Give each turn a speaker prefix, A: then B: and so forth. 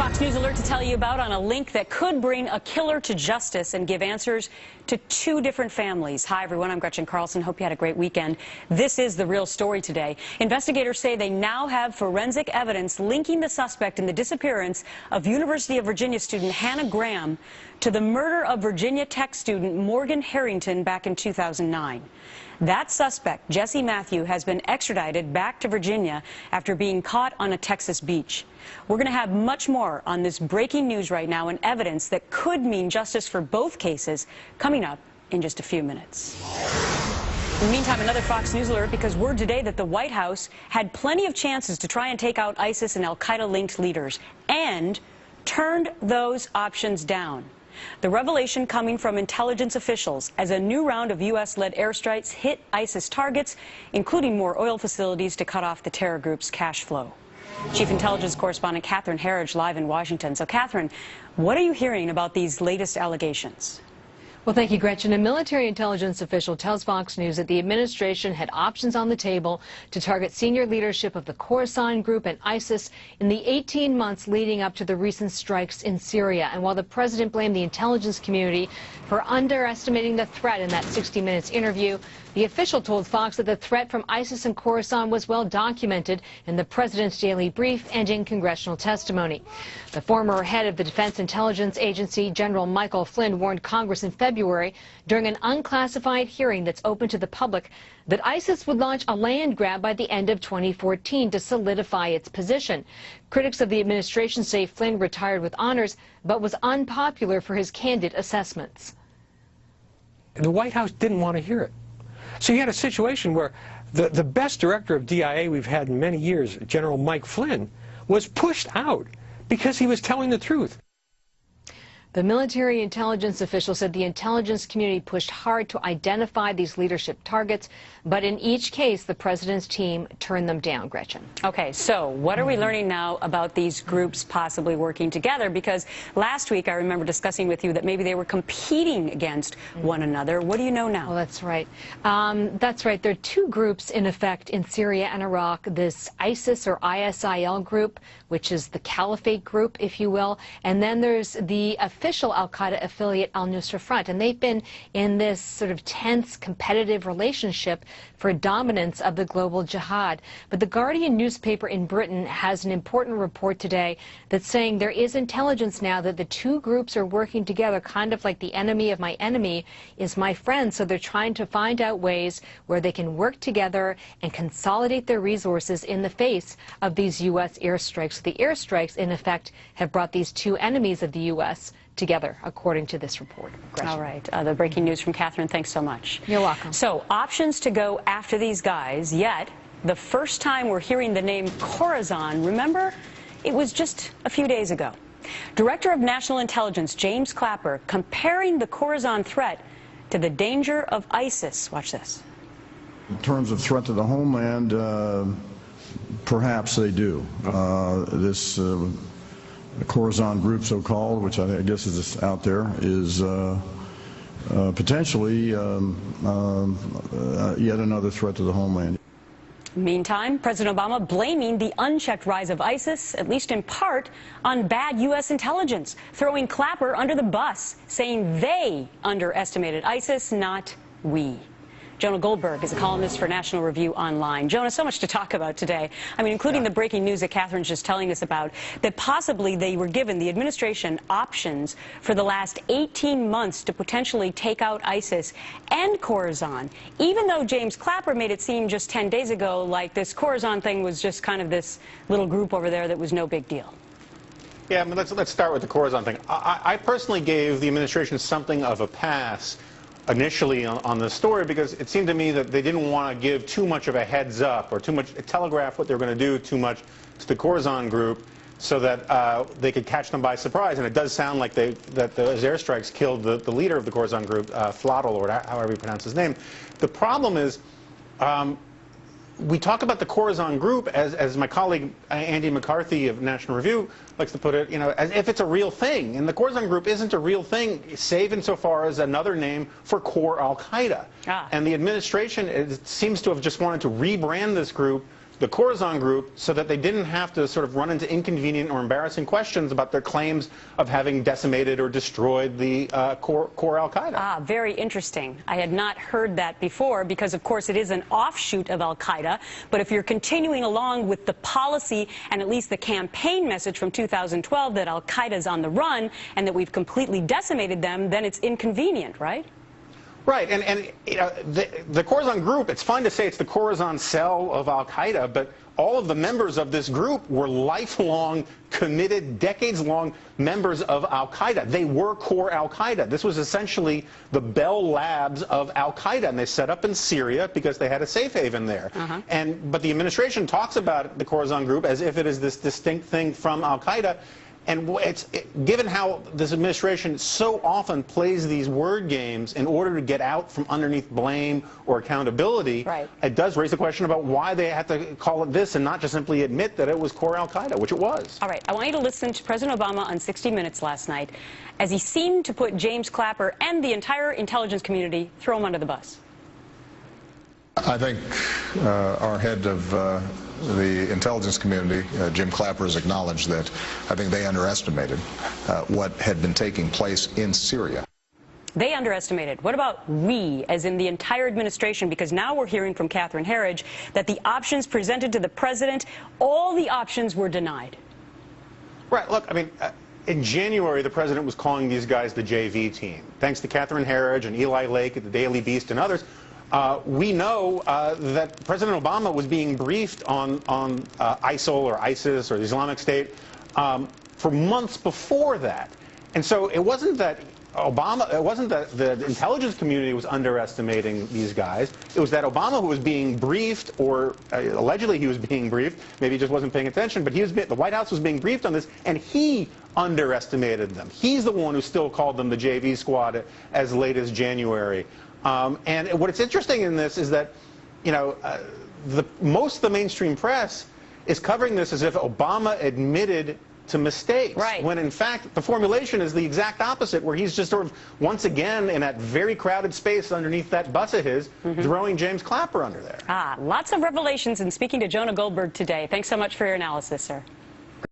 A: Fox News alert to tell you about on a link that could bring a killer to justice and give answers to two different families. Hi, everyone. I'm Gretchen Carlson. Hope you had a great weekend. This is the real story today. Investigators say they now have forensic evidence linking the suspect in the disappearance of University of Virginia student Hannah Graham to the murder of Virginia Tech student Morgan Harrington back in 2009. That suspect, Jesse Matthew, has been extradited back to Virginia after being caught on a Texas beach. We're going to have much more on this breaking news right now and evidence that could mean justice for both cases coming up in just a few minutes. In the meantime, another Fox News alert because word today that the White House had plenty of chances to try and take out ISIS and al-Qaeda-linked leaders and turned those options down. The revelation coming from intelligence officials as a new round of U.S.-led airstrikes hit ISIS targets, including more oil facilities to cut off the terror group's cash flow. Chief Intelligence Correspondent Catherine Herridge live in Washington. So, Catherine, what are you hearing about these latest allegations?
B: Well, thank you, Gretchen. A military intelligence official tells Fox News that the administration had options on the table to target senior leadership of the Khorasan group and ISIS in the 18 months leading up to the recent strikes in Syria. And while the president blamed the intelligence community for underestimating the threat in that 60 Minutes interview, the official told Fox that the threat from ISIS and Khorasan was well documented in the president's daily brief and in congressional testimony. The former head of the Defense Intelligence Agency, General Michael Flynn, warned Congress in February during an unclassified hearing that's open to the public that ISIS would launch a land grab by the end of 2014 to solidify its position. Critics of the administration say Flynn retired with honors but was unpopular for his candid assessments.
C: The White House didn't want to hear it. So you had a situation where the best director of DIA we've had in many years, General Mike Flynn, was pushed out because he was telling the truth.
B: The military intelligence official said the intelligence community pushed hard to identify these leadership targets, but in each case, the president's team turned them down, Gretchen.
A: Okay, so what are we learning now about these groups possibly working together? Because last week I remember discussing with you that maybe they were competing against one another. What do you know now?
B: Well, that's right. That's right. There are two groups in effect in Syria and Iraq. This ISIS or ISIL group, which is the caliphate group, if you will, and then there's the official al-Qaeda affiliate al-Nusra Front, and they've been in this sort of tense, competitive relationship for dominance of the global jihad. But the Guardian newspaper in Britain has an important report today that's saying there is intelligence now that the two groups are working together, kind of like the enemy of my enemy is my friend. So they're trying to find out ways where they can work together and consolidate their resources in the face of these U.S. airstrikes. The airstrikes, in effect, have brought these two enemies of the U.S. together, according to this report. Gretchen.
A: All right. The breaking news from Catherine. Thanks so much.
B: You're welcome.
A: So, options to go after these guys, yet the first time we're hearing the name Khorasan, remember, it was just a few days ago. Director of National Intelligence James Clapper comparing the Khorasan threat to the danger of ISIS. Watch this.
D: In terms of threat to the homeland, perhaps they do. This Khorasan group, so-called, which I guess is out there, is potentially yet another threat to the homeland.
A: Meantime, President Obama blaming the unchecked rise of ISIS, at least in part, on bad U.S. intelligence, throwing Clapper under the bus, saying they underestimated ISIS, not we. Jonah Goldberg is a columnist for National Review Online. Jonah, so much to talk about today. I mean, including the breaking news that Catherine's just telling us about, that possibly they were given, the administration, options for the last 18 months to potentially take out ISIS and Khorasan, even though James Clapper made it seem just 10 days ago like this Khorasan thing was just kind of this little group over there that was no big deal.
E: Yeah, I mean, let's start with the Khorasan thing. I personally gave the administration something of a pass initially on this story because it seemed to me that they didn't want to give too much of a heads up or too much telegraph what they were going to do too much to the Khorasan group so that they could catch them by surprise. And it does sound like that those airstrikes killed the leader of the Khorasan group, Flottle, or however you pronounce his name. The problem is we talk about the Khorasan group as my colleague Andy McCarthy of National Review likes to put it, you know, as if it's a real thing. And the Khorasan group isn't a real thing, save insofar as another name for core al-Qaeda. And the administration seems to have just wanted to rebrand this group the Khorasan group so that they didn't have to sort of run into inconvenient or embarrassing questions about their claims of having decimated or destroyed the core al-Qaeda.
A: Ah, very interesting. I had not heard that before because, of course, it is an offshoot of al-Qaeda. But if you're continuing along with the policy and at least the campaign message from 2012 that al-Qaeda is on the run and that we've completely decimated them, then it's inconvenient, right?
E: Right, and you know, the Khorasan group, it's fine to say it's the Khorasan cell of al-Qaeda, but all of the members of this group were lifelong, committed, decades-long members of al-Qaeda. They were core al-Qaeda. This was essentially the Bell Labs of al-Qaeda, and they set up in Syria because they had a safe haven there. But the administration talks about the Khorasan group as if it is this distinct thing from al-Qaeda. And given how this administration so often plays these word games in order to get out from underneath blame or accountability, it does raise the question about why they had to call it this and not just simply admit that it was core al-Qaeda, which it was.
A: All right, I want you to listen to President Obama on 60 Minutes last night as he seemed to put James Clapper and the entire intelligence community, throw him under the bus.
F: I think our head of the intelligence community, Jim Clapper, has acknowledged that I think they underestimated what had been taking place in Syria.
A: They underestimated. What about we, as in the entire administration? Because now we're hearing from Catherine Herridge that the options presented to the president, all the options were denied.
E: Right. Look, I mean, in January, the president was calling these guys the JV team. Thanks to Catherine Herridge and Eli Lake at the Daily Beast and others, we know that President Obama was being briefed on ISIL or ISIS or the Islamic State for months before that. And so it wasn't that the intelligence community was underestimating these guys. It was that Obama who was being briefed, or allegedly he was being briefed, maybe he just wasn't paying attention, but the White House was being briefed on this, and he underestimated them. He's the one who still called them the JV squad as late as January. And what's interesting in this is that, you know, most of the mainstream press is covering this as if Obama admitted to mistakes.
A: Right.
E: When in fact the formulation is the exact opposite, where he's just sort of once again in that very crowded space underneath that bus of his, throwing James Clapper under there.
A: Ah, lots of revelations in speaking to Jonah Goldberg today. Thanks so much for your analysis, sir.